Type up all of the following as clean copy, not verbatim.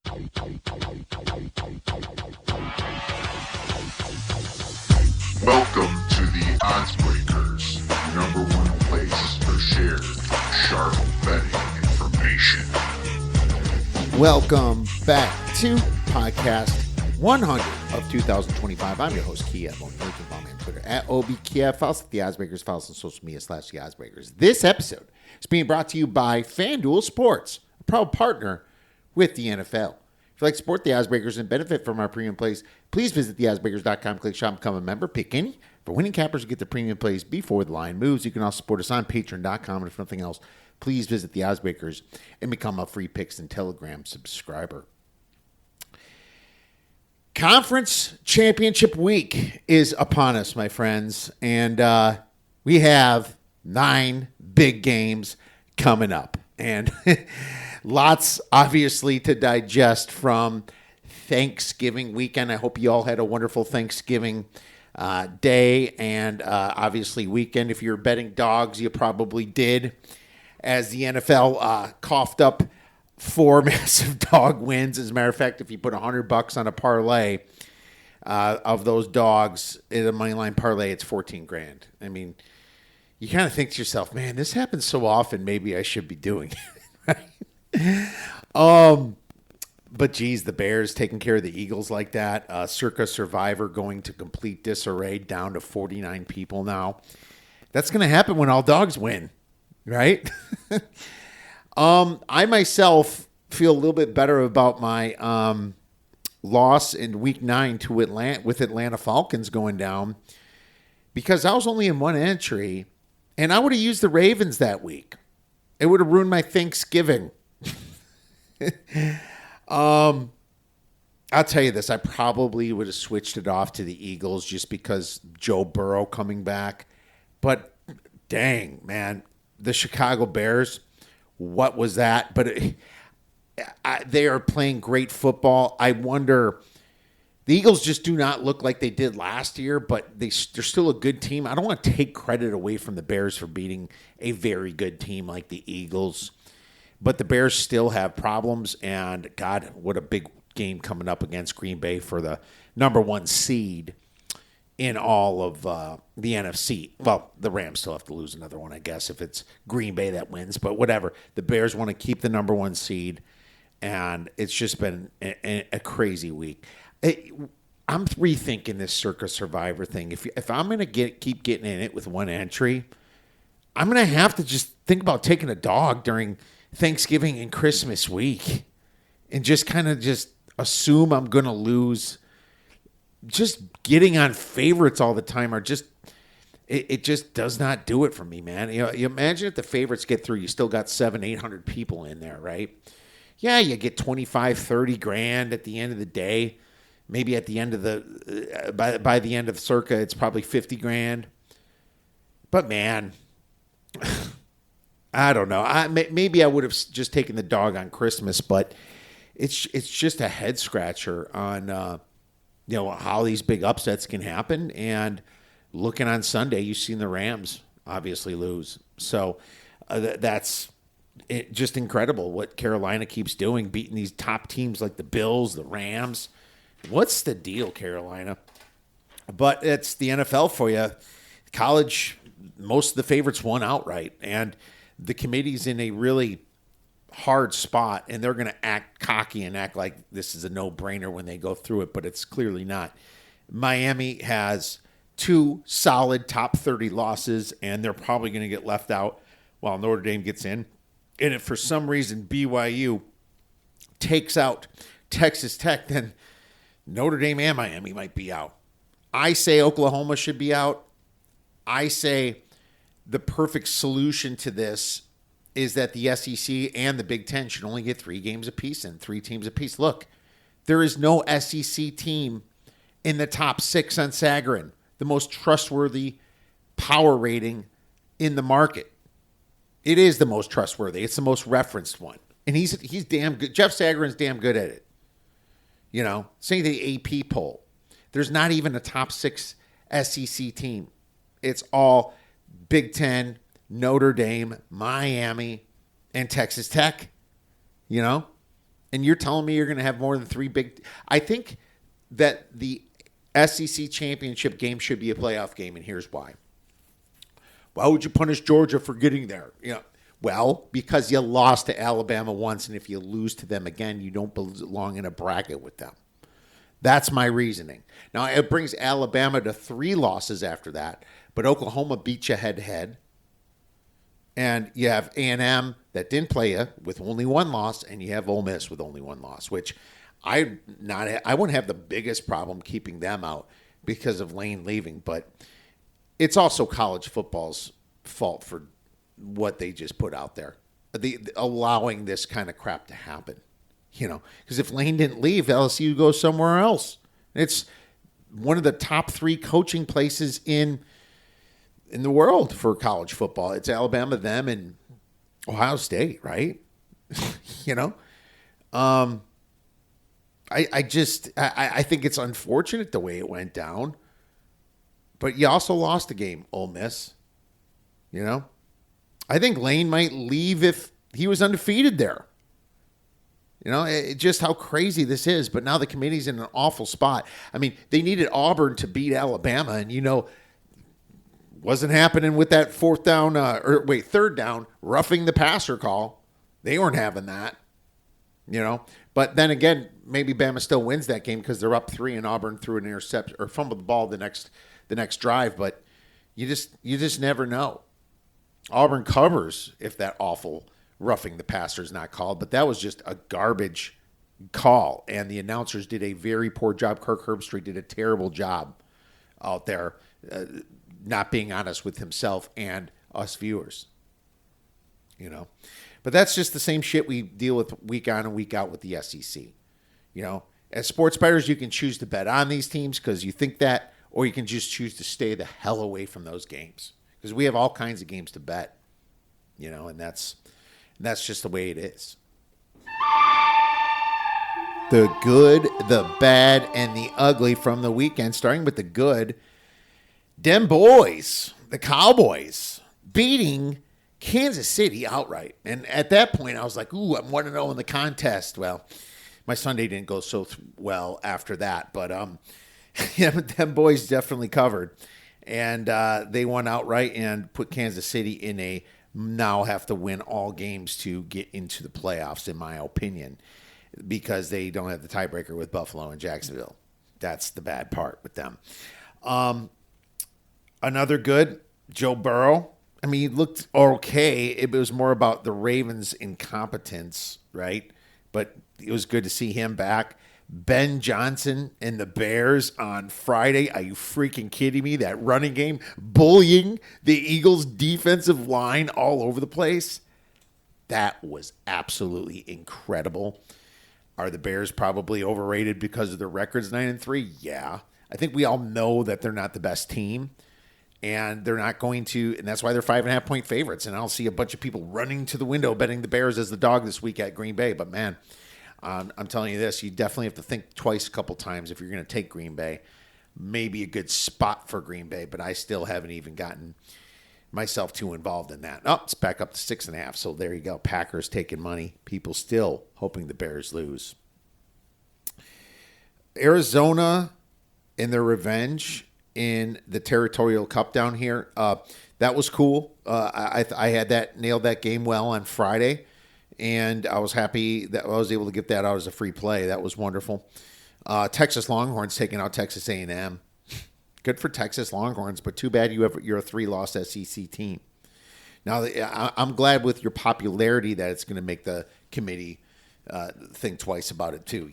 Welcome to the Odds Breakers, number one place for shared, sharp betting information. Welcome back to podcast 100 of 2025. I'm your host, Kiev. On Twitter at OBKiev. Follow us at the Oddsbreakers. Follow us on social media / the Oddsbreakers. This episode is being brought to you by FanDuel Sports, a proud partner with the NFL. If you'd like to support the Oddsbreakers and benefit from our premium plays, please visit theoddsbreakers.com, click shop, become a member, pick any. For winning cappers, get the premium plays before the line moves. You can also support us on patreon.com, and if nothing else, please visit the Oddsbreakers and become a free Picks and Telegram subscriber. Conference Championship Week is upon us, my friends, and we have 9 big games coming up. And lots, obviously, to digest from Thanksgiving weekend. I hope you all had a wonderful Thanksgiving day and obviously weekend. If you're betting dogs, you probably did, as the NFL coughed up 4 massive dog wins. As a matter of fact, if you put $100 on a parlay of those dogs in a moneyline parlay, it's $14,000. I mean, you kind of think to yourself, man, this happens so often. Maybe I should be doing it. Right? But geez, the Bears taking care of the Eagles like that. Circa Survivor going to complete disarray, down to 49 people now. That's going to happen when all dogs win, right? I myself feel a little bit better about my loss in Week 9 to Atlanta Falcons going down, because I was only in one entry, and I would have used the Ravens that week. It would have ruined my Thanksgiving. I'll tell you this, I probably would have switched it off to the Eagles just because Joe Burrow coming back. But dang, man, the Chicago Bears, what was that? But they are playing great football. I wonder, the Eagles just do not look like they did last year, but they're still a good team. I don't want to take credit away from the Bears for beating a very good team like the Eagles. But the Bears still have problems, and God, what a big game coming up against Green Bay for the number 1 seed in all of the NFC. Well, the Rams still have to lose another one, I guess, if it's Green Bay that wins. But whatever. The Bears want to keep the number 1 seed, and it's just been a crazy week. I'm rethinking this Circa Survivor thing. If I'm going to keep getting in it with one entry, I'm going to have to just think about taking a dog during Thanksgiving and Christmas week and just kind of just assume I'm going to lose. Just getting on favorites all the time are just, it just does not do it for me, man. You know, you imagine if the favorites get through, you still got 700-800 people in there, right? Yeah, you get 25-30 grand at the end of the day. Maybe at the end of the, by the end of Circa, it's probably 50 grand. But man, I don't know. Maybe I would have just taken the dog on Christmas, but it's just a head scratcher on how these big upsets can happen. And looking on Sunday, you've seen the Rams obviously lose. So that's just incredible what Carolina keeps doing, beating these top teams like the Bills, the Rams. What's the deal, Carolina? But it's the NFL for you. College, most of the favorites won outright, and the committee's in a really hard spot, and they're going to act cocky and act like this is a no-brainer when they go through it, but it's clearly not. Miami has 2 solid top 30 losses, and they're probably going to get left out while Notre Dame gets in. And if for some reason BYU takes out Texas Tech, then Notre Dame and Miami might be out. I say Oklahoma should be out. I say the perfect solution to this is that the SEC and the Big Ten should only get 3 games apiece and 3 teams apiece. Look, there is no SEC team in the top 6 on Sagarin, the most trustworthy power rating in the market. It is the most trustworthy. It's the most referenced one. And he's damn good. Jeff Sagarin's damn good at it. You know, say the AP poll. There's not even a top 6 SEC team. It's all Big Ten, Notre Dame, Miami, and Texas Tech. You know, And you're telling me you're going to have more than 3 big. I think that the SEC championship game should be a playoff game, and here's why. Why would you punish Georgia for getting there? Well, because you lost to Alabama once, and if you lose to them again, you don't belong in a bracket with them. That's my reasoning. Now, it brings Alabama to 3 losses after that, but Oklahoma beat you head-to-head. And you have A&M that didn't play you with only 1 loss, and you have Ole Miss with only 1 loss, which I wouldn't have the biggest problem keeping them out because of Lane leaving, but it's also college football's fault for what they just put out there, allowing this kind of crap to happen. Because if Lane didn't leave, LSU goes somewhere else. It's one of the top 3 coaching places in the world for college football. It's Alabama, them, and Ohio State, right? I think it's unfortunate the way it went down, but you also lost the game, Ole Miss. I think Lane might leave if he was undefeated there. Just how crazy this is. But now the committee's in an awful spot. I mean, they needed Auburn to beat Alabama, and wasn't happening with that third down, roughing the passer call. They weren't having that, But then again, maybe Bama still wins that game because they're up 3 and Auburn threw an interception or fumbled the ball the next drive. But you just never know. Auburn covers if that awful roughing the passer is not called, but that was just a garbage call, and the announcers did a very poor job. Kirk Herbstreit did a terrible job out there, not being honest with himself and us viewers. But that's just the same shit we deal with week on and week out with the SEC. As sports bettors, you can choose to bet on these teams because you think that, or you can just choose to stay the hell away from those games because we have all kinds of games to bet. And that's just the way it is. The good, the bad, and the ugly from the weekend. Starting with the good, them boys, the Cowboys, beating Kansas City outright. And at that point, I was like, ooh, I'm 1-0 in the contest. Well, my Sunday didn't go so well after that. But them boys definitely covered. And they won outright and put Kansas City in a now have to win all games to get into the playoffs, in my opinion, because they don't have the tiebreaker with Buffalo and Jacksonville. That's the bad part with them. Another good, Joe Burrow. I mean, he looked okay. It was more about the Ravens' incompetence, right? But it was good to see him back. Ben Johnson and the Bears on Friday. Are you freaking kidding me? That running game bullying the Eagles' defensive line all over the place. That was absolutely incredible. Are the Bears probably overrated because of their records 9-3? Yeah. I think we all know that they're not the best team. And they're not going to, and that's why they're 5.5-point favorites. And I'll see a bunch of people running to the window betting the Bears as the dog this week at Green Bay. But man, I'm telling you this, you definitely have to think twice a couple times if you're going to take Green Bay. Maybe a good spot for Green Bay, but I still haven't even gotten myself too involved in that. Oh, it's back up to 6.5. So there you go. Packers taking money. People still hoping the Bears lose. Arizona in their revenge in the Territorial Cup down here. That was cool. I had nailed that game well on Friday, and I was happy that I was able to get that out as a free play. That was wonderful. Texas Longhorns taking out Texas A&M. Good for Texas Longhorns, but too bad you're a 3-loss SEC team. Now, I'm glad with your popularity that it's going to make the committee think twice about it too.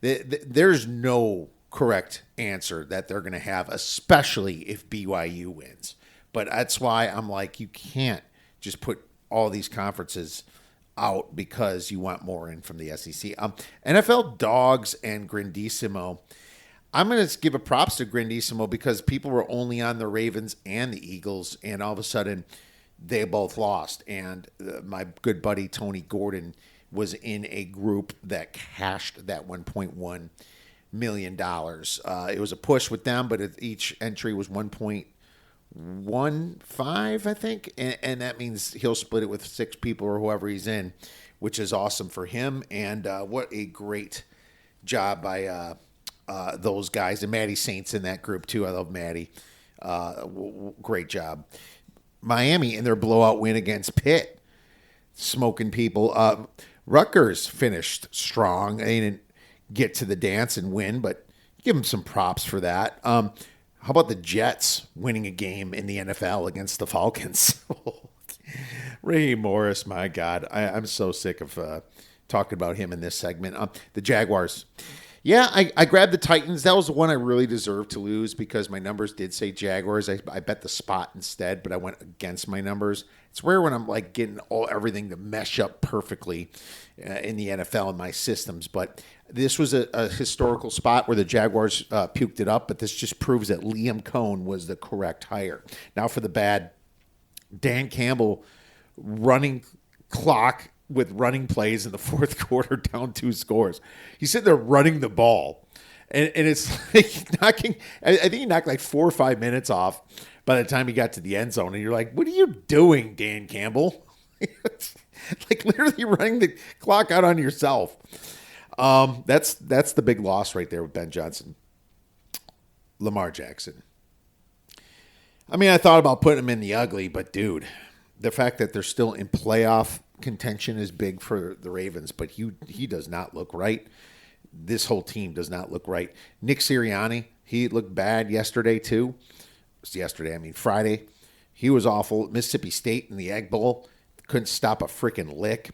There's no correct answer that they're going to have, especially if BYU wins. But that's why I'm like, you can't just put all these conferences out because you want more in from the SEC. NFL Dogs and Grandissimo. I'm going to give a props to Grandissimo because people were only on the Ravens and the Eagles, and all of a sudden they both lost. And my good buddy Tony Gordon was in a group that cashed that $1.1 million. It was a push with them, but each entry was 1.15, I think, and that means he'll split it with 6 people or whoever he's in, which is awesome for him. And what a great job by those guys. And Maddie Saint's in that group too. I love Maddie. Great job. Miami in their blowout win against Pitt, smoking people. Rutgers finished strong. They didn't get to the dance and win, but give them some props for that. How about the Jets winning a game in the NFL against the Falcons? Ray Morris, my God. I'm so sick of talking about him in this segment. The Jaguars. Yeah, I grabbed the Titans. That was the one I really deserved to lose because my numbers did say Jaguars. I bet the spot instead, but I went against my numbers. It's rare when I'm like getting everything to mesh up perfectly in the NFL and my systems. But this was a historical spot where the Jaguars puked it up, but this just proves that Liam Cohn was the correct hire. Now for the bad, Dan Campbell running clock with running plays in the fourth quarter, down 2 scores. He's sitting there running the ball. And it's like knocking, I think he knocked like 4 or 5 minutes off by the time he got to the end zone. And you're like, what are you doing, Dan Campbell? Like literally running the clock out on yourself. That's the big loss right there with Ben Johnson. Lamar Jackson. I mean, I thought about putting him in the ugly, but dude, the fact that they're still in playoff contention is big for the Ravens, but he does not look right. This whole team does not look right. Nick Sirianni, he looked bad yesterday too. Friday. He was awful. Mississippi State in the Egg Bowl couldn't stop a freaking lick.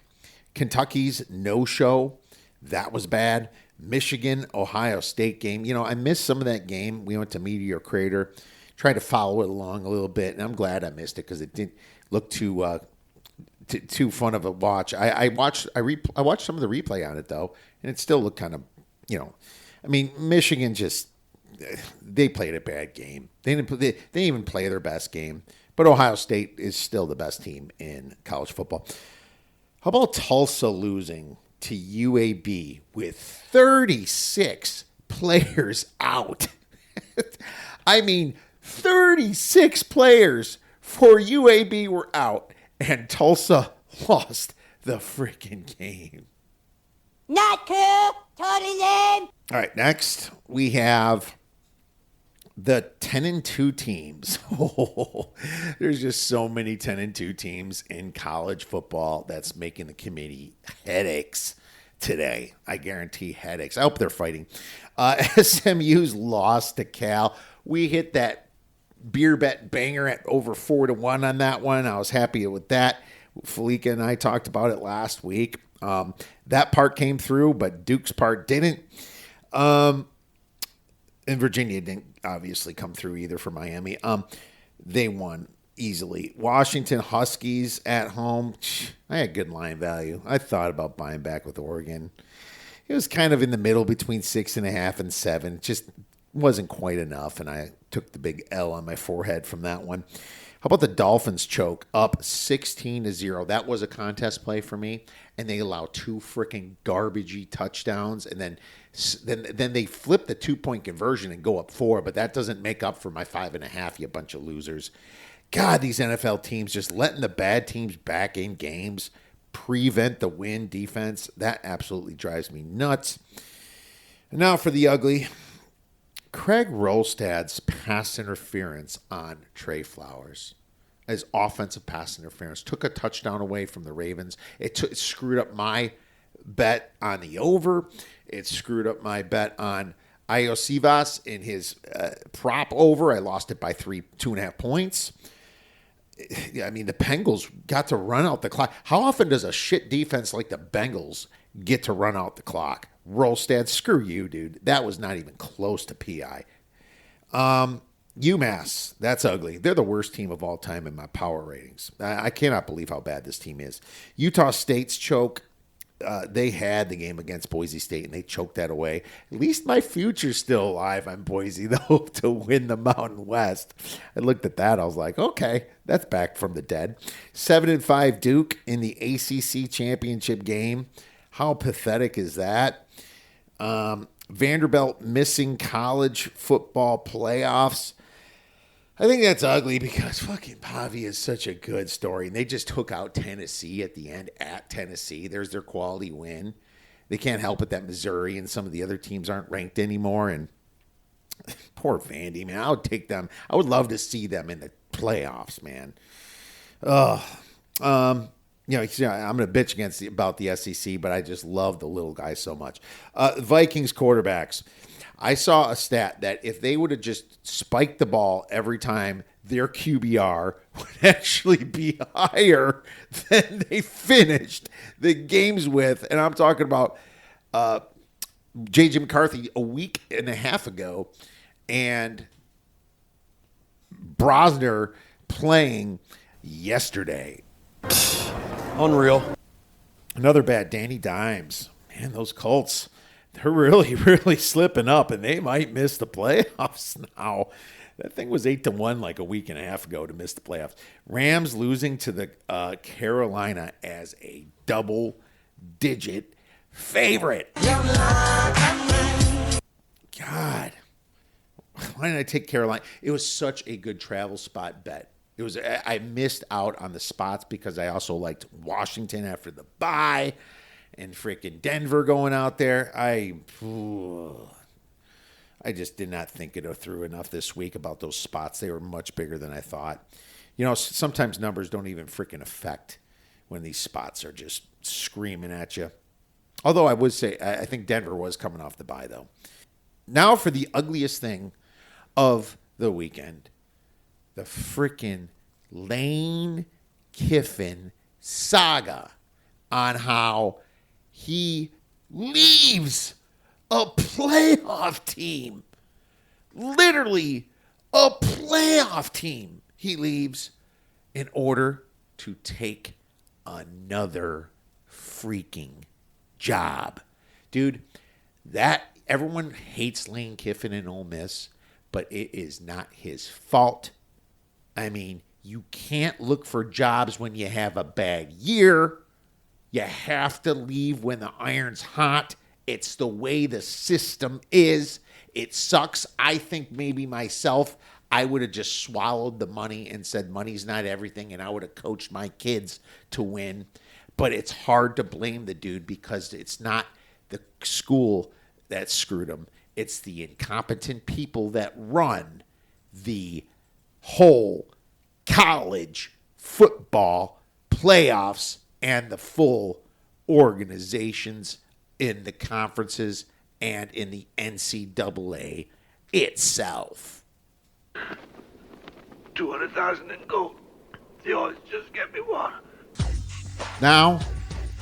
Kentucky's no-show, that was bad. Michigan, Ohio State game. You know, I missed some of that game. We went to Meteor Crater, tried to follow it along a little bit, and I'm glad I missed it because it didn't look too fun of a watch. I watched some of the replay on it though, and it still looked kind of, I mean, Michigan they played a bad game. They didn't even play their best game. But Ohio State is still the best team in college football. How about Tulsa losing to UAB with 36 players out? I mean, 36 players for UAB were out, and Tulsa lost the freaking game. Not cool. Totally lame. All right, next we have the 10-2 teams. There's just so many 10-2 teams in college football that's making the committee headaches today. I guarantee headaches. I hope they're fighting. SMU's lost to Cal. We hit that beer bet banger at over 4-1 on that one. I was happy with that. Felica and I talked about it last week. That part came through, but Duke's part didn't. And Virginia didn't obviously come through either for Miami. They won easily. Washington Huskies at home. I had good line value. I thought about buying back with Oregon. It was kind of in the middle between 6.5 and 7. It just wasn't quite enough, and I took the big L on my forehead from that one. How about the Dolphins choke up 16-0? That was a contest play for me, and they allow 2 freaking garbagey touchdowns, and then they flip the 2-point conversion and go up 4, but that doesn't make up for my 5.5, you bunch of losers. God, these NFL teams just letting the bad teams back in games, prevent the win defense. That absolutely drives me nuts. And now for the ugly. Craig Rolstad's pass interference on Trey Flowers. His offensive pass interference took a touchdown away from the Ravens. It screwed up my bet on the over. It screwed up my bet on Iosivas in his prop over. I lost it by 2.5 points. I mean, the Bengals got to run out the clock. How often does a shit defense like the Bengals get to run out the clock? Rolstad, screw you, dude. That was not even close to PI. UMass, that's ugly. They're the worst team of all time in my power ratings. I cannot believe how bad this team is. Utah State's choke. They had the game against Boise State, and they choked that away. At least my future's still alive on Boise, though, to win the Mountain West. I looked at that. I was like, okay, that's back from the dead. 7-5 Duke in the ACC championship game. How pathetic is that? Vanderbilt missing college football playoffs. I think that's ugly because fucking Pavi is such a good story. And they just took out Tennessee at the end at Tennessee. There's their quality win. They can't help it that Missouri and some of the other teams aren't ranked anymore. And poor Vandy, man. I would take them. I would love to see them in the playoffs, man. I'm going to bitch about the SEC, but I just love the little guys so much. Vikings quarterbacks. I saw a stat that if they would have just spiked the ball every time, their QBR would actually be higher than they finished the games with. And I'm talking about J.J. McCarthy a week and a half ago and Brosner playing yesterday. Unreal. Another bad Danny Dimes. Man, those Colts, they're really, really slipping up, and they might miss the playoffs now. That thing was 8-1 like a week and a half ago to miss the playoffs. Rams losing to the Carolina as a double-digit favorite. God, why didn't I take Carolina? It was such a good travel spot bet. It was. I missed out on the spots because I also liked Washington after the bye and freaking Denver going out there. I just did not think it through enough this week about those spots. They were much bigger than I thought. You know, sometimes numbers don't even freaking affect when these spots are just screaming at you. Although I would say I think Denver was coming off the bye, though. Now for the ugliest thing of the weekend. The freaking Lane Kiffin saga on how he leaves a playoff team. Literally a playoff team. He leaves in order to take another freaking job. Dude, that everyone hates Lane Kiffin in Ole Miss, but it is not his fault. I mean, you can't look for jobs when you have a bad year. You have to leave when the iron's hot. It's the way the system is. It sucks. I think maybe myself, I would have just swallowed the money and said money's not everything, and I would have coached my kids to win. But it's hard to blame the dude because it's not the school that screwed him. It's the incompetent people that run the whole college football playoffs and the full organizations in the conferences and in the NCAA itself. 200,000 in gold. Yours, just get me water. Now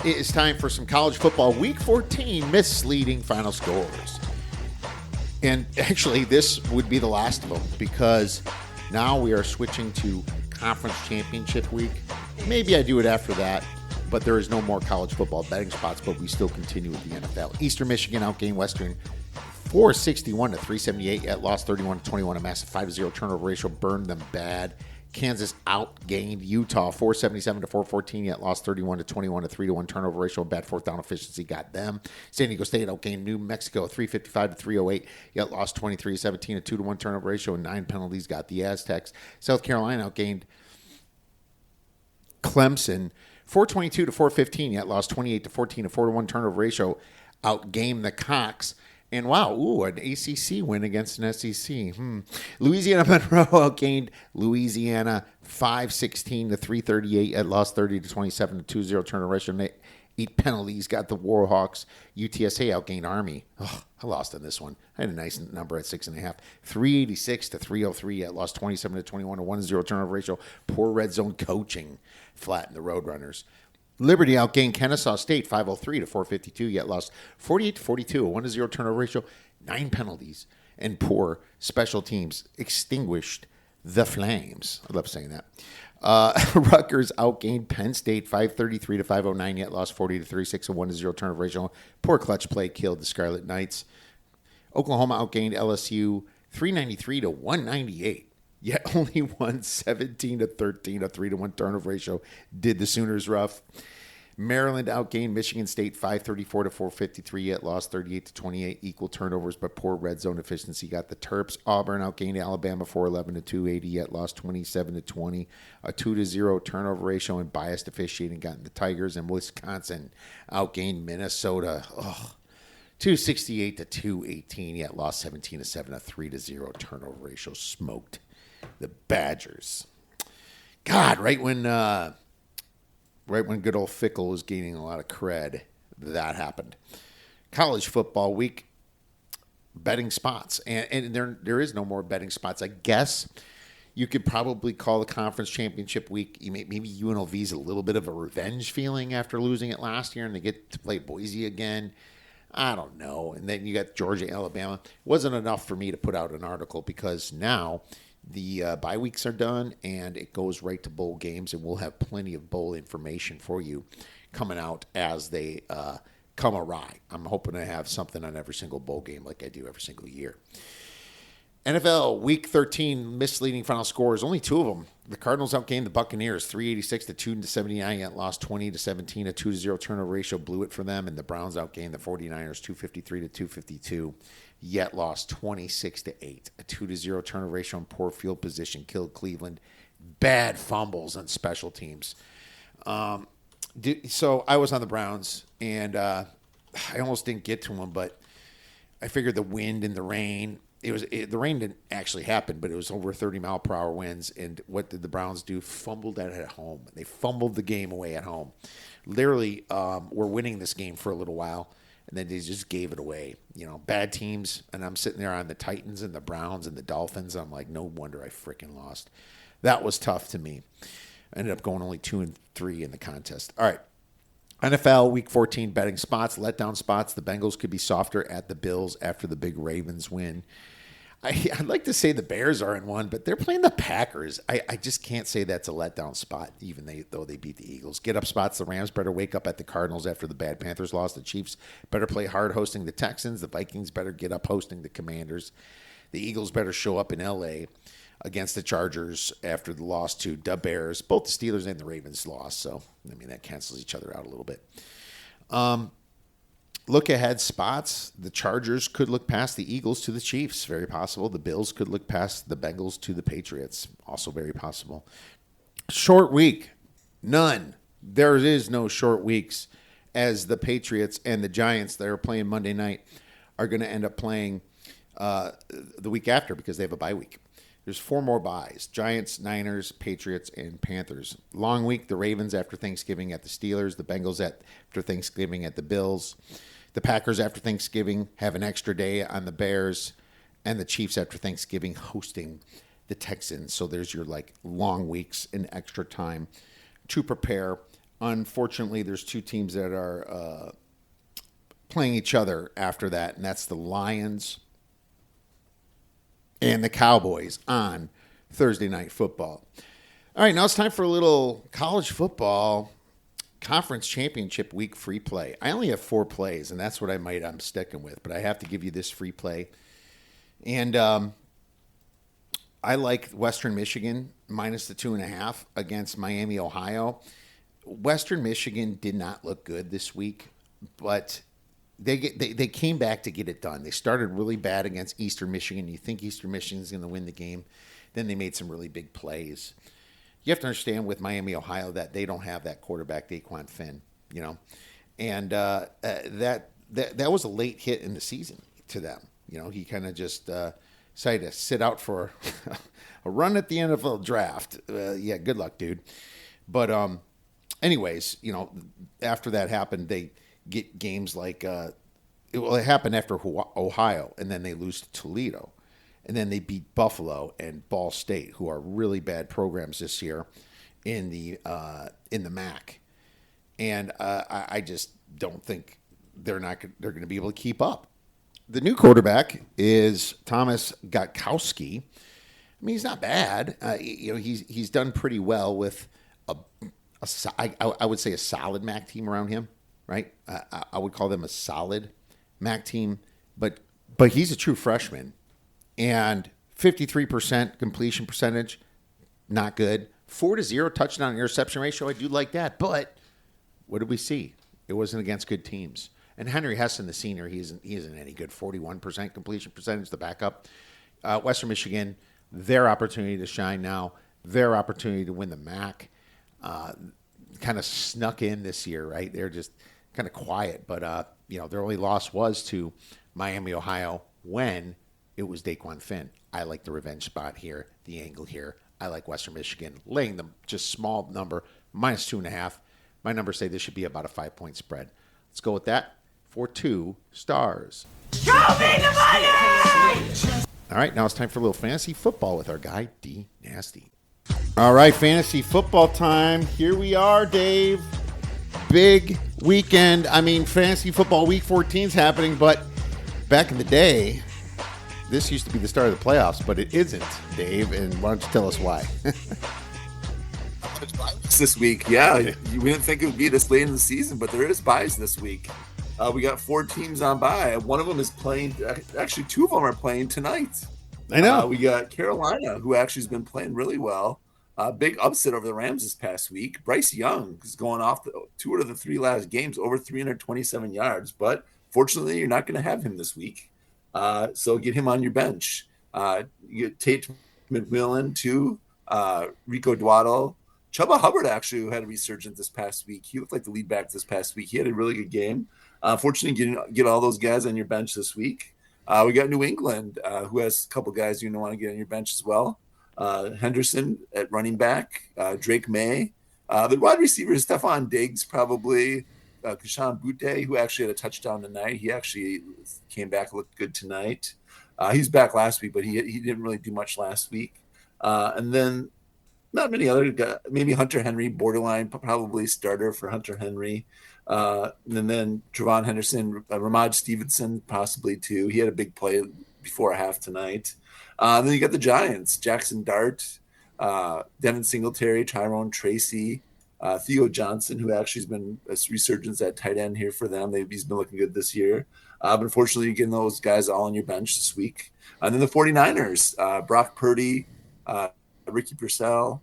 it is time for some college football week 14 misleading final scores. And actually, this would be the last of them because now we are switching to conference championship week. Maybe I do it after that, but there is no more college football betting spots, but we still continue with the NFL. Eastern Michigan outgained Western 461 to 378, yet lost 31 to 21. A massive 5-0 turnover ratio burned them bad. Kansas outgained Utah 477 to 414, yet lost 31 to 21. A 3-1 turnover ratio, bad fourth down efficiency got them. San Diego State outgained New Mexico 355 to 308, yet lost 23 to 17. A 2-1 turnover ratio and 9 penalties got the Aztecs. South Carolina outgained Clemson 422 to 415, yet lost 28 to 14. A 4-1 turnover ratio outgained the Cox. And wow, an ACC win against an SEC. Louisiana Monroe outgained Louisiana 516 to 338, yet lost 30 to 27. A 2-0 turnover ratio. 8 penalties got the Warhawks. UTSA outgained Army. I lost on this one. I had a nice number at 6.5. 386 to 303, yet lost 27 to 21. A 1-0 turnover ratio. Poor red zone coaching flattened the Roadrunners. Liberty outgained Kennesaw State 503 to 452, yet lost 48 to 42, a 1-0 turnover ratio, 9 penalties, and poor special teams extinguished the Flames. I love saying that. Rutgers outgained Penn State 533 to 509, yet lost 40 to 36, a 1-0 turnover ratio. Poor clutch play killed the Scarlet Knights. Oklahoma outgained LSU 393 to 198. Yet only won 17 to 13, a 3-1 turnover ratio. Did the Sooners rough. Maryland outgained Michigan State 534 to 453, yet lost 38 to 28. Equal turnovers, but poor red zone efficiency got the Terps. Auburn outgained Alabama 411 to 280, yet lost 27 to 20. A 2-0 turnover ratio and biased officiating got the Tigers. And Wisconsin outgained Minnesota 268 to 218, yet lost 17 to 7. A 3-0 turnover ratio smoked the Badgers. God, right when good old Fickle was gaining a lot of cred, that happened. College football week, betting spots. And there is no more betting spots. I guess you could probably call the conference championship week. Maybe UNLV's a little bit of a revenge feeling after losing it last year, and they get to play Boise again. I don't know. And then you got Georgia, Alabama. It wasn't enough for me to put out an article because now the bye weeks are done, and it goes right to bowl games, and we'll have plenty of bowl information for you coming out as they come awry. I'm hoping to have something on every single bowl game like I do every single year. NFL Week 13 misleading final scores, only two of them. The Cardinals outgained the Buccaneers 386 to 279, yet lost 20 to 17. A 2-0 turnover ratio blew it for them, and the Browns outgained the 49ers 253 to 252. Yet lost 26 to 8. A 2-0 turnover ratio and poor field position killed Cleveland. Bad fumbles on special teams. So I was on the Browns, and I almost didn't get to them, but I figured the wind and the rain. The rain didn't actually happen, but it was over 30-mile-per-hour winds. And what did the Browns do? Fumbled it at home. They fumbled the game away at home. Literally, were winning this game for a little while. And then they just gave it away. Bad teams. And I'm sitting there on the Titans and the Browns and the Dolphins. I'm like, no wonder I freaking lost. That was tough to me. I ended up going only 2-3 in the contest. All right. NFL Week 14 betting spots, letdown spots. The Bengals could be softer at the Bills after the big Ravens win. I'd like to say the Bears are in one, but they're playing the Packers. I just can't say that's a letdown spot, though they beat the Eagles. Get up spots. The Rams better wake up at the Cardinals after the bad Panthers lost. The Chiefs better play hard hosting the Texans. The Vikings better get up hosting the Commanders. The Eagles better show up in L.A. against the Chargers after the loss to the Bears. Both the Steelers and the Ravens lost, so, that cancels each other out a little bit. Look ahead spots. The Chargers could look past the Eagles to the Chiefs. Very possible. The Bills could look past the Bengals to the Patriots. Also very possible. Short week. None. There is no short weeks, as the Patriots and the Giants that are playing Monday night are going to end up playing the week after because they have a bye week. There's 4 more byes. Giants, Niners, Patriots, and Panthers. Long week, the Ravens after Thanksgiving at the Steelers, the Bengals after Thanksgiving at the Bills. The Packers after Thanksgiving have an extra day on the Bears, and the Chiefs after Thanksgiving hosting the Texans. So there's your long weeks and extra time to prepare. Unfortunately, there's 2 teams that are playing each other after that, and that's the Lions and the Cowboys on Thursday Night Football. All right, now it's time for a little college football conference championship week free play. I only have 4 plays, and that's what I'm sticking with, but I have to give you this free play. And I like Western Michigan minus the 2.5 against Miami, Ohio. Western Michigan did not look good this week, but they came back to get it done. They started really bad against Eastern Michigan. You think Eastern Michigan is going to win the game. Then they made some really big plays. You have to understand with Miami, Ohio, that they don't have that quarterback, Daquan Finn, and that was a late hit in the season to them. He kind of just decided to sit out for a run at the NFL draft. Good luck, dude. But anyways, after that happened, they get games like it happened after Ohio, and then they lose to Toledo. And then they beat Buffalo and Ball State, who are really bad programs this year in the MAC. And I just don't think they're going to be able to keep up. The new quarterback is Thomas Gatkowski. He's not bad. He's done pretty well with I would say a solid MAC team around him, right? I would call them a solid MAC team, but he's a true freshman. And 53% completion percentage, not good. 4-0 touchdown interception ratio, I do like that. But what did we see? It wasn't against good teams. And Henry Hessen, the senior, he isn't any good. 41% completion percentage, the backup. Western Michigan, their opportunity to shine now, their opportunity to win the MAC, kind of snuck in this year, right? They're just kind of quiet, but their only loss was to Miami, Ohio, when it was Daquan Finn. I like the revenge spot here, the angle here. I like Western Michigan laying them just small number, -2.5. My numbers say this should be about a 5-point spread. Let's go with that for 2 stars. Show me the money! All right, now it's time for a little fantasy football with our guy, D Nasty. All right, fantasy football time. Here we are, Dave. Big weekend. I mean, fantasy football week 14 is happening, but back in the day, this used to be the start of the playoffs, but it isn't, Dave. And why don't you tell us why? This week, yeah. We didn't think it would be this late in the season, but there is buys this week. We got 4 teams on bye. One of them is playing. Actually, 2 of them are playing tonight. I know. We got Carolina, who actually has been playing really well. Big upset over the Rams this past week. Bryce Young is going off 2 out of the 3 last games, over 327 yards. But fortunately, you're not going to have him this week. So get him on your bench. You get Tate McMillan, too. Rico Dwaddle. Chuba Hubbard, actually, who had a resurgence this past week. He looked like the lead back this past week. He had a really good game. Fortunately, get all those guys on your bench this week. We got New England, who has a couple guys you want to get on your bench as well. Henderson at running back, Drake May. The wide receiver is Stephon Diggs, probably. Kashan Butte, who actually had a touchdown tonight. He actually came back, looked good tonight. He's back last week, but he didn't really do much last week. And then not many other guys. Maybe Hunter Henry, borderline, probably starter for Hunter Henry. And then Trevon Henderson, Ramaj Stevenson, possibly too. He had a big play before half tonight. Then you got the Giants, Jackson Dart, Devin Singletary, Tyrone Tracy, Theo Johnson, who actually has been a resurgence at tight end here for them. He's been looking good this year. But unfortunately, you're getting those guys all on your bench this week. And then the 49ers, Brock Purdy, Ricky Purcell,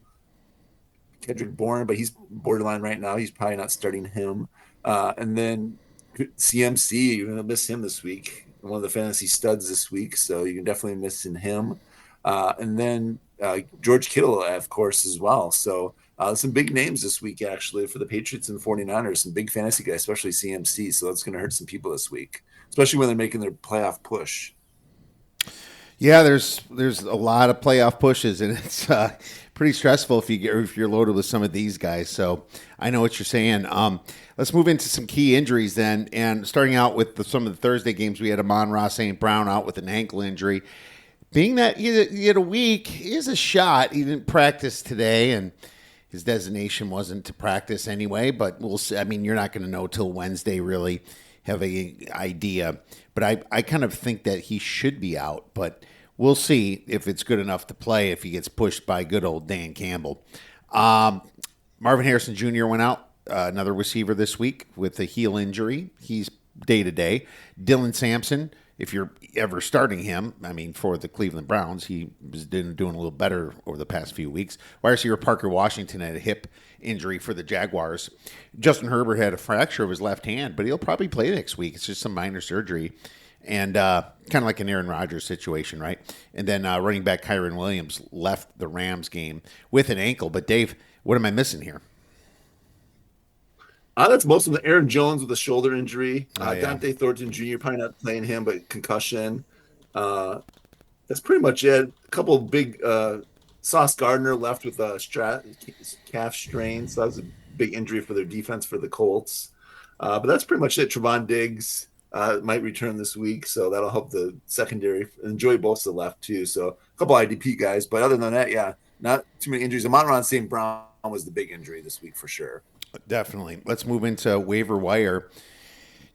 Kendrick Bourne, but he's borderline right now. He's probably not starting him. And then CMC, you're going to miss him this week. One of the fantasy studs this week, so you can definitely miss him. And then George Kittle, of course, as well. So some big names this week, actually, for the Patriots and 49ers. Some big fantasy guys, especially CMC. So that's going to hurt some people this week, especially when they're making their playoff push. Yeah, there's a lot of playoff pushes, and it's pretty stressful if you're loaded with some of these guys. So I know what you're saying. Let's move into some key injuries then, and starting out with some of the Thursday games, we had Amon-Ra St. Brown out with an ankle injury. Being that he had a week, he has a shot. He didn't practice today, and his designation wasn't to practice anyway. But we'll see. I mean, you're not going to know till Wednesday really. Have an idea, but I kind of think that he should be out, but we'll see if it's good enough to play if he gets pushed by good old Dan Campbell. Marvin Harrison Jr. went out, another receiver this week with a heel injury. He's day-to-day. Dylan Sampson, if you're ever starting him, I mean, for the Cleveland Browns, he was doing a little better over the past few weeks. Wide receiver Parker Washington had a hip injury for the Jaguars. Justin Herbert had a fracture of his left hand, but he'll probably play next week. It's just some minor surgery. And kind of like an Aaron Rodgers situation, right? And then running back Kyron Williams left the Rams game with an ankle. But Dave, what am I missing here? That's most of the Aaron Jones with a shoulder injury. Yeah. Dante Thornton Jr., probably not playing him, but concussion. That's pretty much it. A couple of big Sauce Gardner left with a calf strain, so that was a big injury for their defense for the Colts. But that's pretty much it. Trevon Diggs might return this week, so that'll help the secondary. Enjoy both the left, too. So a couple IDP guys. But other than that, yeah, not too many injuries. Amon-Ra St. Brown was the big injury this week for sure. Definitely. Let's move into waiver wire.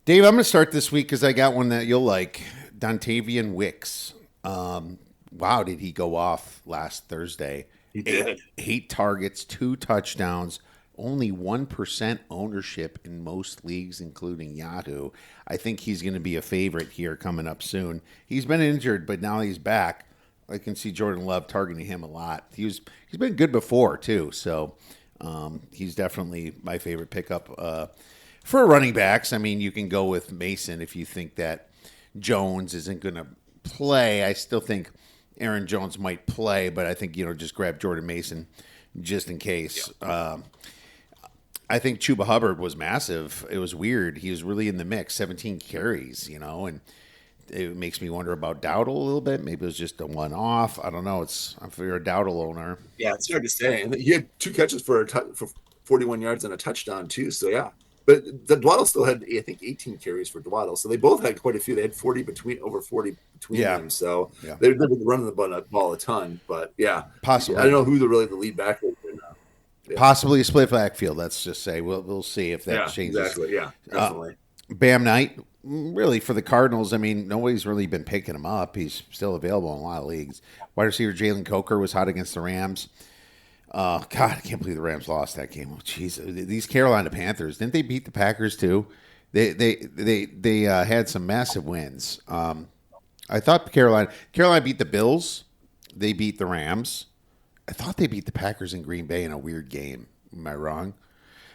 Dave, I'm going to start this week because I got one that you'll like. Dontavian Wicks. Wow, did he go off last Thursday? He did. 8 targets, 2 touchdowns, only 1% ownership in most leagues, including Yahoo. I think he's going to be a favorite here coming up soon. He's been injured, but now he's back. I can see Jordan Love targeting him a lot. He's been good before, too. So He's definitely my favorite pickup for running backs. I mean, you can go with Mason if you think that Jones isn't going to play. I still think Aaron Jones might play, but I think, just grab Jordan Mason just in case. I think Chuba Hubbard was massive. It was weird. He was really in the mix, 17 carries, and it makes me wonder about Dowdle a little bit. Maybe it was just a one-off. I don't know. If you're a Dowdle owner. Yeah, it's hard to say. And he had 2 catches for 41 yards and a touchdown too. So yeah, but the Dwaddle still had, I think, 18 carries for Dwaddle. So they both had quite a few. They had over 40 between them. So they're running the ball a ton. But yeah, possibly. I don't know who the lead back is right now. Yeah. Possibly a split backfield. Let's just say we'll see if that changes. Exactly. Yeah, definitely. Bam Knight, really for the Cardinals. I mean, nobody's really been picking him up. He's still available in a lot of leagues. Wide receiver Jalen Coker was hot against the Rams. God, I can't believe the Rams lost that game. Oh, jeez, these Carolina Panthers, didn't they beat the Packers too? They had some massive wins. I thought Carolina beat the Bills. They beat the Rams. I thought they beat the Packers in Green Bay in a weird game. Am I wrong?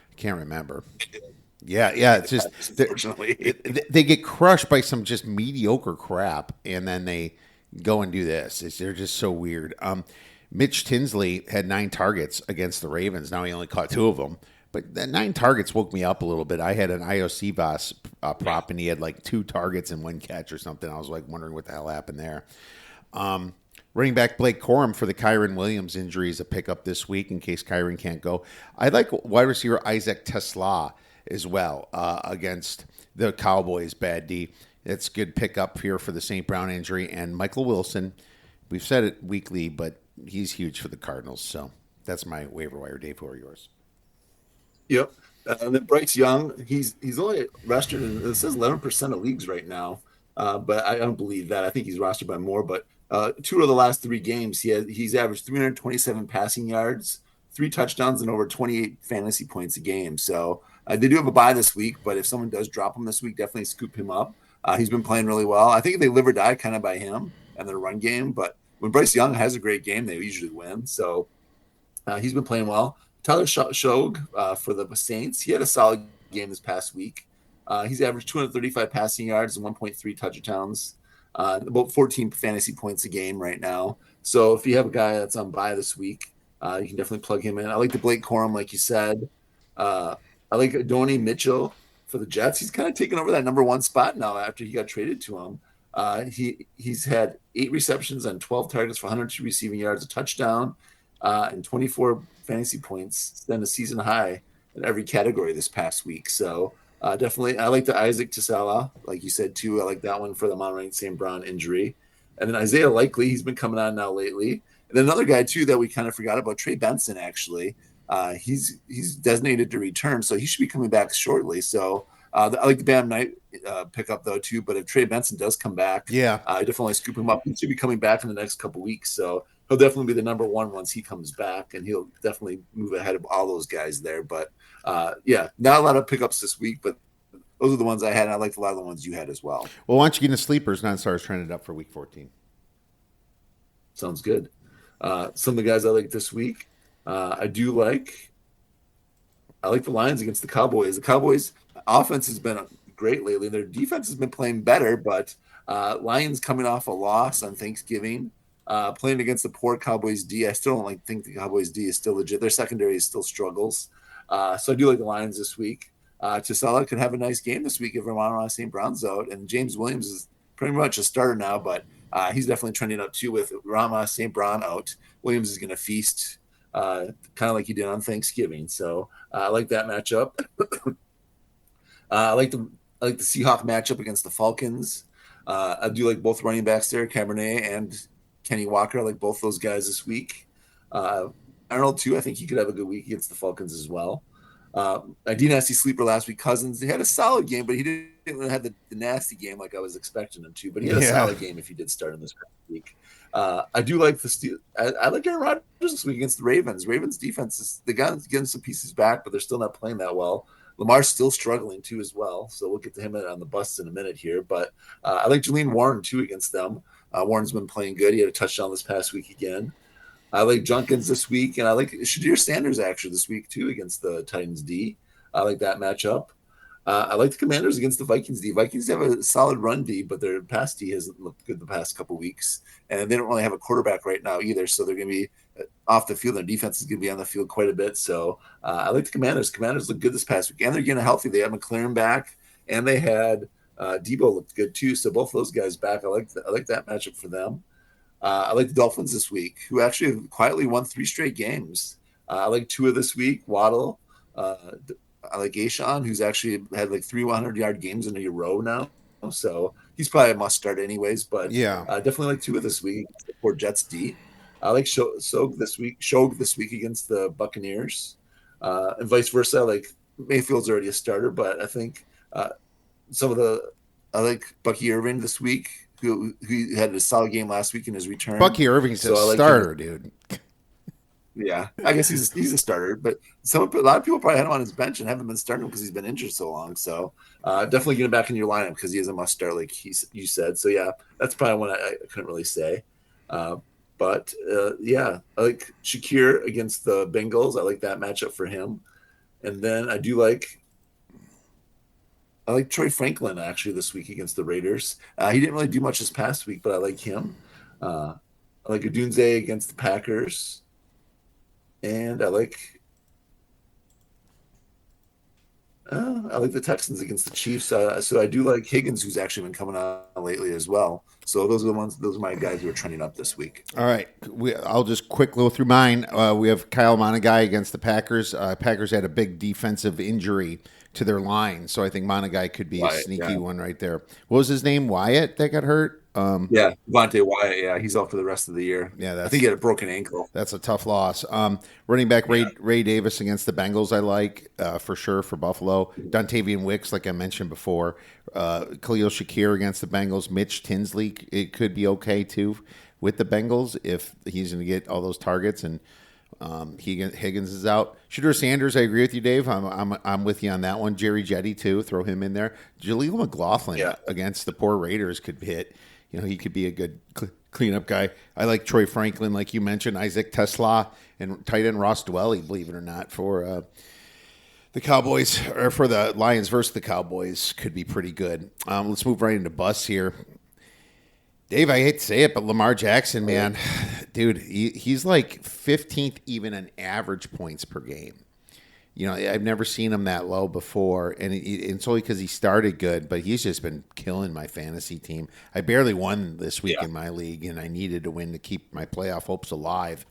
I can't remember. Yeah. It's just they get crushed by some just mediocre crap, and then they go and do this. They're just so weird. Mitch Tinsley had 9 targets against the Ravens. Now he only caught 2 of them, but that 9 targets woke me up a little bit. I had an IOC Voss prop, and he had like 2 targets and 1 catch or something. I was like wondering what the hell happened there. Running back Blake Corum for the Kyron Williams injury is a pickup this week in case Kyron can't go. I like wide receiver Isaac Tesla as well against the Cowboys. Bad D. It's good pickup here for the St. Brown injury. And Michael Wilson, we've said it weekly, but he's huge for the Cardinals. So that's my waiver wire. Dave, who are yours? Yep. And then Bryce Young, he's only rostered in, it says 11% of leagues right now, but I don't believe that. I think he's rostered by more, but 2 of the last 3 games, he's averaged 327 passing yards, 3 touchdowns, and over 28 fantasy points a game. So they do have a bye this week, but if someone does drop him this week, definitely scoop him up. He's been playing really well. I think they live or die kind of by him and their run game, but when Bryce Young has a great game, they usually win. So he's been playing well. Tyler Shog for the Saints, he had a solid game this past week. He's averaged 235 passing yards and 1.3 touchdowns. About 14 fantasy points a game right now. So if you have a guy that's on bye this week, you can definitely plug him in. I like the Blake Corum, like you said. I like Adonai Mitchell for the Jets. He's kind of taken over that number 1 spot now after he got traded to him. He's had 8 receptions on 12 targets for 102 receiving yards, a touchdown, and 24 fantasy points. It's been a season high in every category this past week. So definitely, I like the Isaac Tisala, like you said, too. I like that one for the Monterey St. Brown injury. And then Isaiah Likely, he's been coming on now lately. And then another guy, too, that we kind of forgot about, Trey Benson, actually. He's designated to return, so he should be coming back shortly. So I like the Bam Knight pickup, though, too. But if Trey Benson does come back, I definitely scoop him up. He should be coming back in the next couple weeks. So he'll definitely be the number 1 once he comes back, and he'll definitely move ahead of all those guys there. But not a lot of pickups this week, but those are the ones I had, and I liked a lot of the ones you had as well. Well, why don't you get into sleepers, non-stars, trended up for week 14? Sounds good. Some of the guys I like this week, I like the Lions against the Cowboys. The Cowboys' offense has been great lately. Their defense has been playing better, but Lions coming off a loss on Thanksgiving, playing against the poor Cowboys D. I still don't think the Cowboys D is still legit. Their secondary still struggles. So I do like the Lions this week. Tisala could have a nice game this week if Ramon St. Brown's out, and James Williams is pretty much a starter now, but he's definitely trending up too with Rama St. Brown out. Williams is going to feast kind of like he did on Thanksgiving. So I like that matchup. I like the Seahawk matchup against the Falcons. I do like both running backs there, Cabernet and Kenny Walker. I like both those guys this week. Arnold too. I think he could have a good week against the Falcons as well. I dynasty sleeper last week. Cousins, he had a solid game, but he didn't have the nasty game like I was expecting him to. But he had a solid game if he did start in this week. I do like the I like Aaron Rodgers this week against the Ravens. Ravens defense they got getting some pieces back, but they're still not playing that well. Lamar's still struggling too as well, so we'll get to him on the bus in a minute here. But I like Jalen Warren too against them. Warren's been playing good. He had a touchdown this past week again. I like Junkins this week, and I like Shadir Sanders actually this week too against the Titans D. I like that matchup. I like the Commanders against the Vikings D. Vikings have a solid run D, but their pass D hasn't looked good the past couple weeks, and they don't really have a quarterback right now either. So they're going to be off the field. Their defense is going to be on the field quite a bit. So I like the Commanders. Commanders look good this past week, and they're getting healthy. They had McLaren back, and they had Debo looked good too. So both those guys back. I like that matchup for them. I like the Dolphins this week, who actually have quietly won 3 straight games. I like Tua this week, Waddle. I like Ashawn, who's actually had like 3 100-yard games in a row now. So he's probably a must start anyways, but definitely like Tua this week. The poor Jets D. I like Shog this week against the Buccaneers, and vice versa. Like Mayfield's already a starter, but I think I like Bucky Irving this week, who had a solid game last week in his return. Bucky Irving's a starter, dude. Yeah, I guess he's a starter, but a lot of people probably had him on his bench and haven't been starting because he's been injured so long. So definitely get him back in your lineup because he is a must start, like you said. So yeah, that's probably one I couldn't really say. But I like Shakir against the Bengals. I like that matchup for him. And then I like Troy Franklin actually this week against the Raiders. He didn't really do much this past week, but I like him. I like Odunze against the Packers. And I like the Texans against the Chiefs. So I do like Higgins, who's actually been coming on lately as well. So those are my guys who are trending up this week. All right. I'll just quick go through mine. We have Kyle Monagai against the Packers. Packers had a big defensive injury to their line, so I think Monagai could be Wyatt, a sneaky one right there. What was his name? Wyatt that got hurt? Devontae Wyatt. Yeah, he's out for the rest of the year. Yeah, I think he had a broken ankle. That's a tough loss. Running back Ray Davis against the Bengals, I like for sure for Buffalo. Dontavian Wicks, like I mentioned before. Khalil Shakir against the Bengals. Mitch Tinsley, it could be okay too with the Bengals if he's going to get all those targets and Higgins is out. Shadir Sanders, I agree with you, Dave. I'm with you on that one. Jerry Jetty too. Throw him in there. Jaleel McLaughlin against the poor Raiders could hit. You know, he could be a good cleanup guy. I like Troy Franklin, like you mentioned, Isaac Tesla, and tight end Ross Dwelly, believe it or not, for the Cowboys, or for the Lions versus the Cowboys, could be pretty good. Let's move right into busts here. Dave, I hate to say it, but Lamar Jackson, man, dude, he's like 15th even in average points per game. You know, I've never seen him that low before, and it's only because he started good, but he's just been killing my fantasy team. I barely won this week in my league, and I needed to win to keep my playoff hopes alive.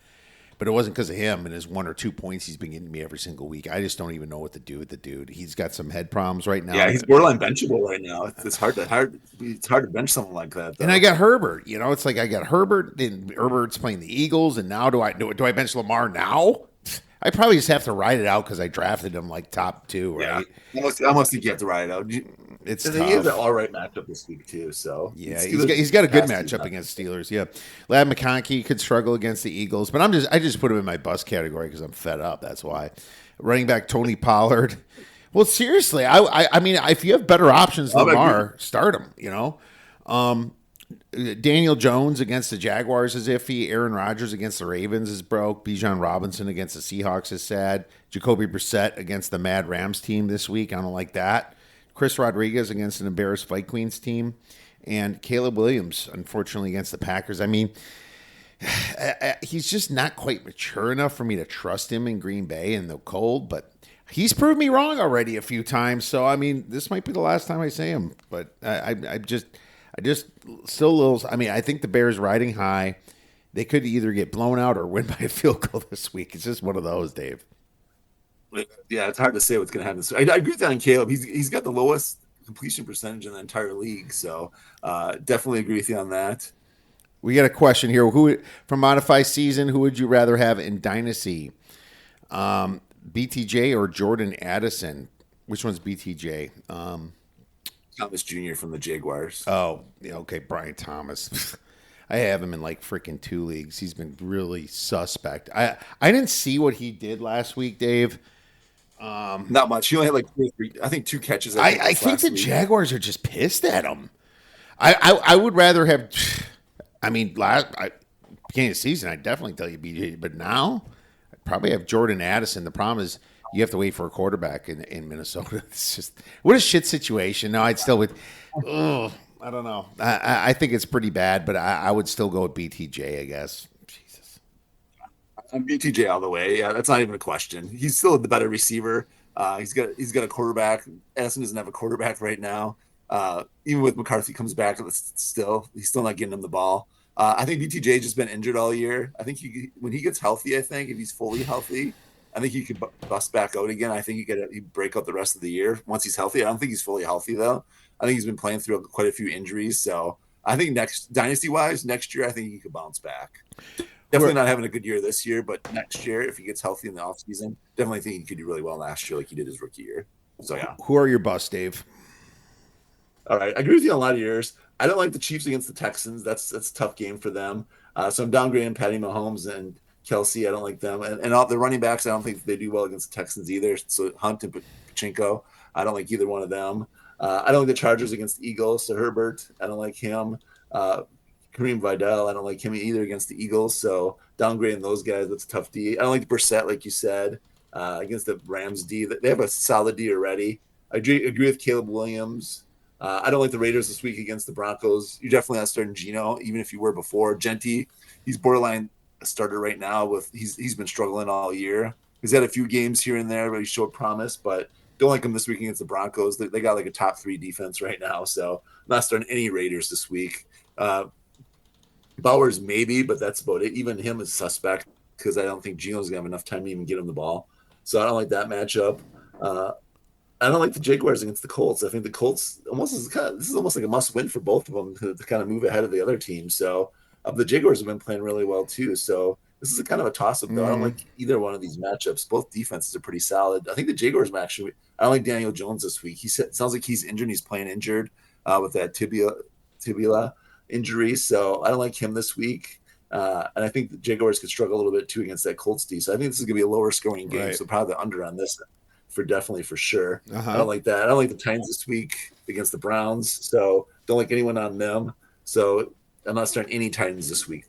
But it wasn't because of him and his 1 or 2 points he's been getting me every single week. I just don't even know what to do with the dude. He's got some head problems right now. Yeah, he's borderline benchable right now. It's hard to bench someone like that, though. And I got Herbert. You know, it's like I got Herbert, then Herbert's playing the Eagles, and now do I bench Lamar now? I probably just have to ride it out because I drafted him like top 2, right? Yeah, I almost think you have to ride it out. It's tough. He has an all right matchup this week too. So yeah, he's got a good matchup against Steelers. Yeah, Ladd McConkey could struggle against the Eagles, but I just put him in my bust category because I'm fed up. That's why. Running back Tony Pollard. Well, seriously, I mean, if you have better options than Lamar, start him. You know, Daniel Jones against the Jaguars is iffy. Aaron Rodgers against the Ravens is broke. Bijan Robinson against the Seahawks is sad. Jacoby Brissett against the Mad Rams team this week. I don't like that. Chris Rodriguez against an embarrassed Fight Queens team, and Caleb Williams, unfortunately, against the Packers. I mean, he's just not quite mature enough for me to trust him in Green Bay in the cold, but he's proved me wrong already a few times. So, I mean, this might be the last time I say him, but I just still a little. I mean, I think the Bears riding high. They could either get blown out or win by a field goal this week. It's just one of those, Dave. Yeah, it's hard to say what's going to happen. So I agree with that on Caleb. He's got the lowest completion percentage in the entire league. So definitely agree with you on that. We got a question here. Who from Modify Season? Who would you rather have in Dynasty? BTJ or Jordan Addison? Which one's BTJ? Thomas Jr. from the Jaguars. Oh, yeah, okay, Brian Thomas. I have him in like freaking 2 leagues. He's been really suspect. I didn't see what he did last week, Dave. Not much. He only had like 2 or 3, I think 2 catches. I think the Jaguars are just pissed at him. I would rather have. I mean, beginning of the season, I'd definitely tell you BTJ. But now, I'd probably have Jordan Addison. The problem is you have to wait for a quarterback in Minnesota. It's just, what a shit situation. No, I'd still with, I don't know. I think it's pretty bad, but I would still go with BTJ, I guess. Jesus. I'm BTJ all the way. Yeah, that's not even a question. He's still the better receiver. He's got a quarterback. Addison doesn't have a quarterback right now. Even with McCarthy comes back, he's still not getting him the ball. I think BTJ just been injured all year. I think when he gets healthy, if he's fully healthy, I think he could bust back out again. I think he'd break out the rest of the year once he's healthy. I don't think he's fully healthy though. I think he's been playing through quite a few injuries. So I think next year, I think he could bounce back. Definitely not having a good year this year, but next year, if he gets healthy in the offseason, definitely think he could do really well last year like he did his rookie year. So, yeah. Who are your busts, Dave? All right. I agree with you on a lot of yours. I don't like the Chiefs against the Texans. That's a tough game for them. So I'm downgrading Patty Mahomes and Kelsey. I don't like them. And all the running backs, I don't think they do well against the Texans either. So Hunt and Pachinko, I don't like either one of them. I don't like the Chargers against the Eagles. So Herbert, I don't like him. Kareem Vidal, I don't like him either against the Eagles. So downgrading those guys, that's a tough D. I don't like the Brissett, like you said, against the Rams D. They have a solid D already. I agree with Caleb Williams. I don't like the Raiders this week against the Broncos. You're definitely not starting Geno, even if you were before. Genty, he's borderline a starter right now. He's been struggling all year. He's had a few games here and there, but he showed promise. But don't like him this week against the Broncos. They got like a top 3 defense right now, so I'm not starting any Raiders this week. Bowers maybe, but that's about it. Even him is suspect because I don't think Geno's gonna have enough time to even get him the ball. So I don't like that matchup. I don't like the Jaguars against the Colts. I think the Colts this is almost like a must win for both of them to kind of move ahead of the other team. So the Jaguars have been playing really well too. So this is a kind of a toss up though. I don't like either one of these matchups. Both defenses are pretty solid. I think the Jaguars match. I don't like Daniel Jones this week. Sounds like he's injured. He's playing injured with that tibia injury. So I don't like him this week. And I think the Jaguars could struggle a little bit too against that Colts D. So I think this is going to be a lower scoring game. Right. So probably the under on this for sure. I don't like that. I don't like the Titans this week against the Browns. So don't like anyone on them. So I'm not starting any Titans this week.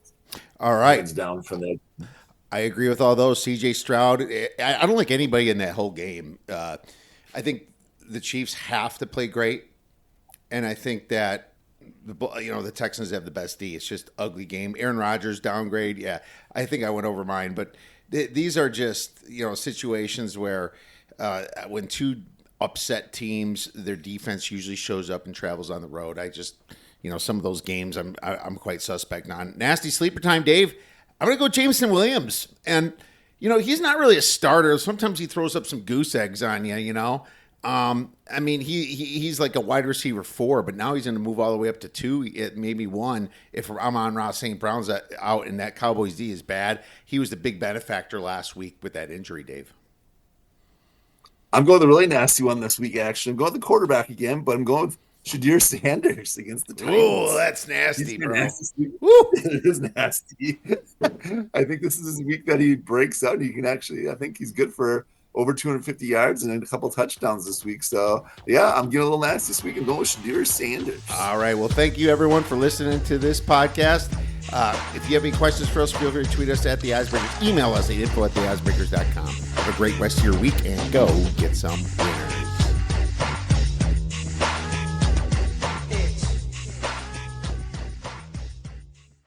All right. Titans down from there. I agree with all those. CJ Stroud. I don't like anybody in that whole game. I think the Chiefs have to play great. And I think that the Texans have the best D. It's just ugly game. Aaron Rodgers downgrade. Yeah, I think I went over mine, but these are just situations where when two upset teams, their defense usually shows up and travels on the road. I just some of those games I'm quite suspect on. Nasty sleeper time, Dave. I'm gonna go Jameson Williams, and he's not really a starter. Sometimes he throws up some goose eggs on you. I mean, he's like a wide receiver 4, but now he's going to move all the way up to 2, maybe 1. If Amon-Ra St. Brown's out and that Cowboys D is bad, he was the big benefactor last week with that injury, Dave. I'm going the really nasty one this week, actually. I'm going the quarterback again, but I'm going with Shadir Sanders against the Titans. Oh, that's nasty, bro. Nasty. It is nasty. I think this is his week that he breaks out. He can actually, I think he's good for over 250 yards and a couple touchdowns this week. So, yeah, I'm getting a little nasty this week. I'm going with Shadir Sanders. All right. Well, thank you, everyone, for listening to this podcast. If you have any questions for us, feel free to tweet us at The Icebreakers. Email us at info@theicebreakers.com. Have a great rest of your week and go get some winners.